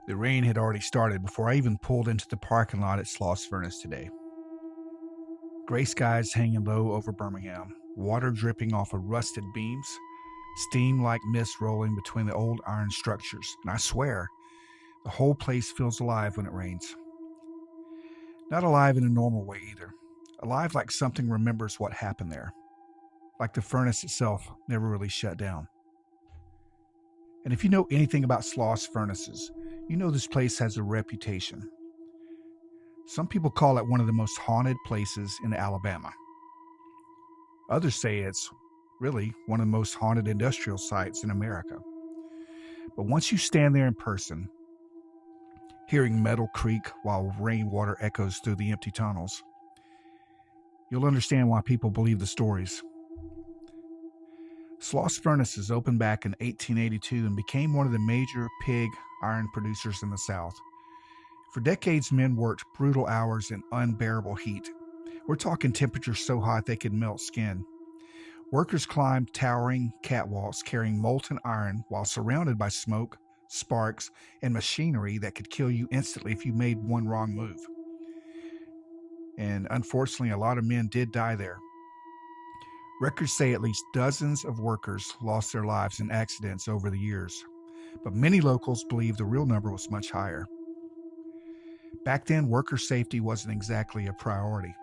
The rain had already started before I even pulled into the parking lot at Sloss Furnace today. Gray skies hanging low over Birmingham, water dripping off of rusted beams, steam like mist rolling between the old iron structures, and I swear, the whole place feels alive when it rains. Not alive in a normal way either. Alive like something remembers what happened there, like the furnace itself never really shut down. And if you know anything about Sloss Furnaces, you know this place has a reputation. Some people call it one of the most haunted places in Alabama. Others say it's really one of the most haunted industrial sites in America. But once you stand there in person, hearing metal creak while rainwater echoes through the empty tunnels, you'll understand why people believe the stories. Sloss Furnaces opened back in 1882 and became one of the major pig iron producers in the South. For decades, men worked brutal hours in unbearable heat. We're talking temperatures so hot they could melt skin. Workers climbed towering catwalks carrying molten iron while surrounded by smoke, sparks, and machinery that could kill you instantly if you made one wrong move. And unfortunately, a lot of men did die there. Records say at least dozens of workers lost their lives in accidents over the years, but many locals believe the real number was much higher. Back then, worker safety wasn't exactly a priority.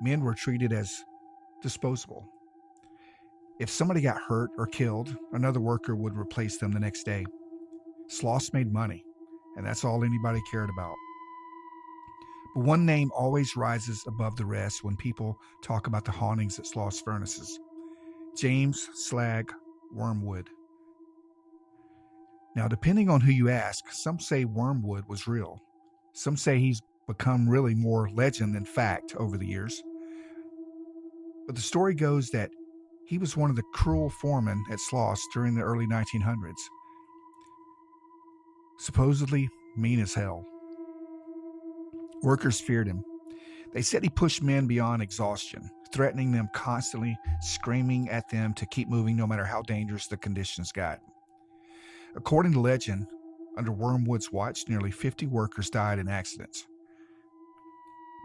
Men were treated as disposable. If somebody got hurt or killed, another worker would replace them the next day. Sloss made money, and that's all anybody cared about. But one name always rises above the rest when people talk about the hauntings at Sloss Furnaces: James Slag Wormwood. Now, depending on who you ask, some say Wormwood was real. Some say he's become really more legend than fact over the years. But the story goes that he was one of the cruel foremen at Sloss during the early 1900s. Supposedly mean as hell. Workers feared him. They said he pushed men beyond exhaustion, threatening them constantly, screaming at them to keep moving no matter how dangerous the conditions got. According to legend, under Wormwood's watch, nearly 50 workers died in accidents.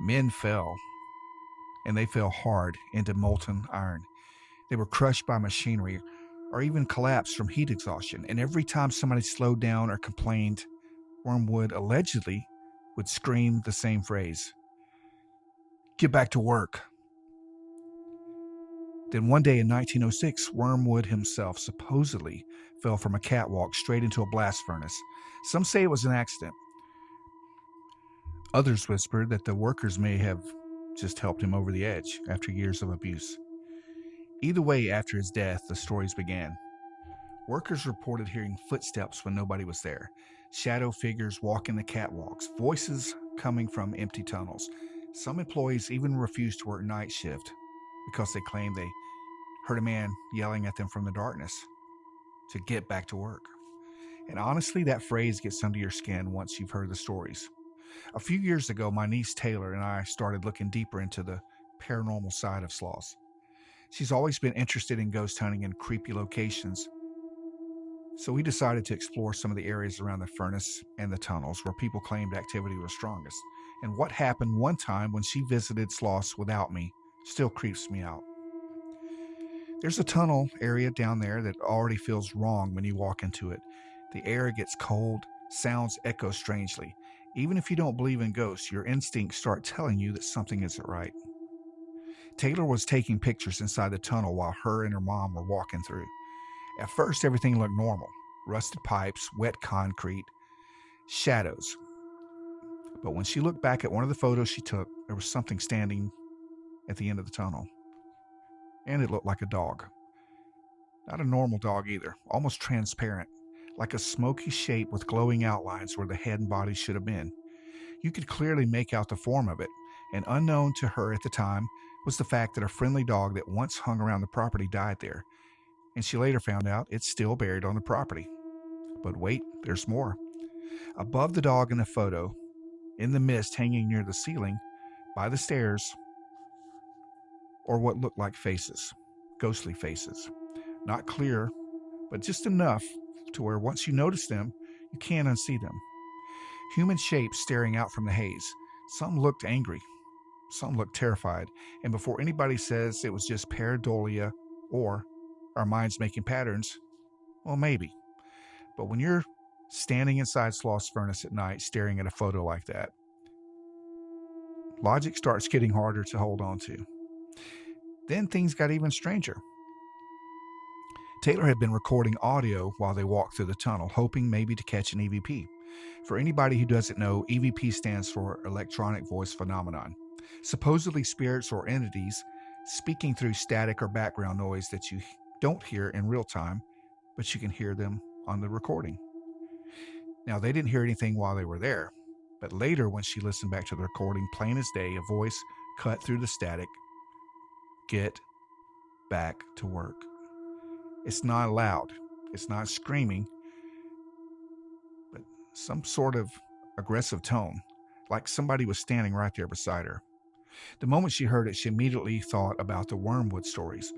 Men fell, and they fell hard into molten iron. They were crushed by machinery or even collapsed from heat exhaustion. And every time somebody slowed down or complained, Wormwood allegedly would scream the same phrase: "Get back to work." Then one day in 1906, Wormwood himself supposedly fell from a catwalk straight into a blast furnace. Some say it was an accident. Others whispered that the workers may have just helped him over the edge after years of abuse. Either way, after his death, the stories began. Workers reported hearing footsteps when nobody was there, shadow figures walking the catwalks, voices coming from empty tunnels. Some employees even refused to work night shift because they claimed they heard a man yelling at them from the darkness to get back to work. And honestly, that phrase gets under your skin once you've heard the stories. A few years ago, my niece Taylor and I started looking deeper into the paranormal side of Sloss. She's always been interested in ghost hunting in creepy locations, so we decided to explore some of the areas around the furnace and the tunnels where people claimed activity was strongest. And what happened one time when she visited Sloss without me still creeps me out. There's a tunnel area down there that already feels wrong when you walk into it. The air gets cold, sounds echo strangely. Even if you don't believe in ghosts, your instincts start telling you that something isn't right. Taylor was taking pictures inside the tunnel while her and her mom were walking through. At first, everything looked normal: rusted pipes, wet concrete, shadows. But when she looked back at one of the photos she took, there was something standing at the end of the tunnel. And it looked like a dog. Not a normal dog either, almost transparent, like a smoky shape with glowing outlines where the head and body should have been. You could clearly make out the form of it, and unknown to her at the time was the fact that a friendly dog that once hung around the property died there, and she later found out it's still buried on the property. But wait, there's more. Above the dog in the photo, in the mist hanging near the ceiling, by the stairs, or what looked like faces, ghostly faces. Not clear, but just enough to where once you notice them, you can't unsee them. Human shapes staring out from the haze. Some looked angry, some looked terrified, and before anybody says it was just pareidolia or our minds making patterns, well, maybe. But when you're standing inside Sloss Furnace at night staring at a photo like that, logic starts getting harder to hold on to. Then things got even stranger. Taylor had been recording audio while they walked through the tunnel, hoping maybe to catch an EVP. For anybody who doesn't know, EVP stands for Electronic Voice Phenomenon. Supposedly spirits or entities speaking through static or background noise that you don't hear in real time, but you can hear them on the recording. Now, they didn't hear anything while they were there, but later when she listened back to the recording, plain as day, a voice cut through the static, "Get back to work." It's not loud, it's not screaming, but some sort of aggressive tone, like somebody was standing right there beside her. The moment she heard it, she immediately thought about the Wormwood stories.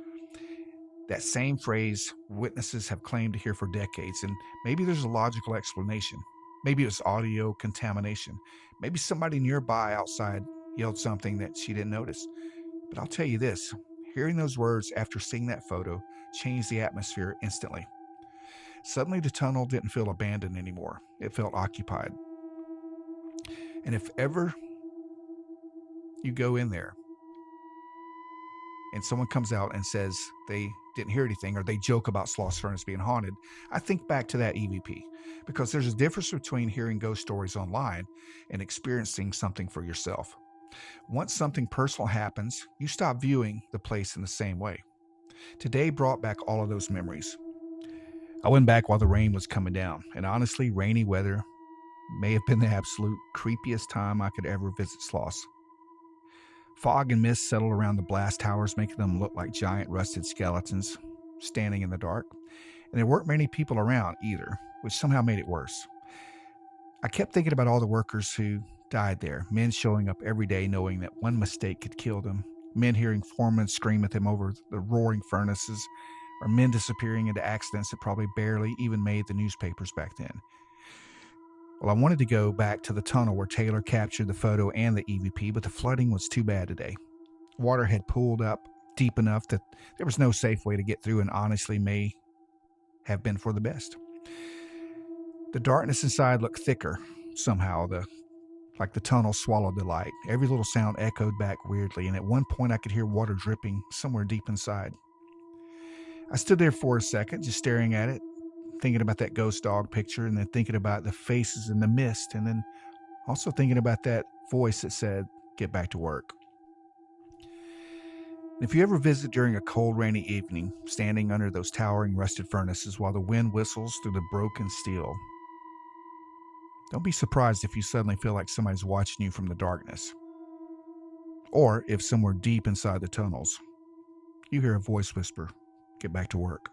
That same phrase witnesses have claimed to hear for decades, and maybe there's a logical explanation. Maybe it was audio contamination. Maybe somebody nearby outside yelled something that she didn't notice. But I'll tell you this, hearing those words after seeing that photo changed the atmosphere instantly. Suddenly the tunnel didn't feel abandoned anymore. It felt occupied. And if ever you go in there and someone comes out and says they didn't hear anything, or they joke about Sloss Furnace being haunted, I think back to that EVP, because there's a difference between hearing ghost stories online and experiencing something for yourself. Once something personal happens, you stop viewing the place in the same way. Today brought back all of those memories. I went back while the rain was coming down, and honestly, rainy weather may have been the absolute creepiest time I could ever visit Sloss. Fog and mist settled around the blast towers, making them look like giant rusted skeletons standing in the dark. And there weren't many people around either, which somehow made it worse. I kept thinking about all the workers who died there, men showing up every day knowing that one mistake could kill them, men hearing foremen scream at them over the roaring furnaces, or men disappearing into accidents that probably barely even made the newspapers back then. Well, I wanted to go back to the tunnel where Taylor captured the photo and the EVP, but the flooding was too bad today. Water had pooled up deep enough that there was no safe way to get through, and honestly may have been for the best. The darkness inside looked thicker somehow, like the tunnel swallowed the light. Every little sound echoed back weirdly, and at one point I could hear water dripping somewhere deep inside. I stood there for a second, just staring at it, thinking about that ghost dog picture, and then thinking about the faces in the mist, and then also thinking about that voice that said, "Get back to work." If you ever visit during a cold, rainy evening, standing under those towering rusted furnaces while the wind whistles through the broken steel, don't be surprised if you suddenly feel like somebody's watching you from the darkness. Or if somewhere deep inside the tunnels, you hear a voice whisper, "Get back to work."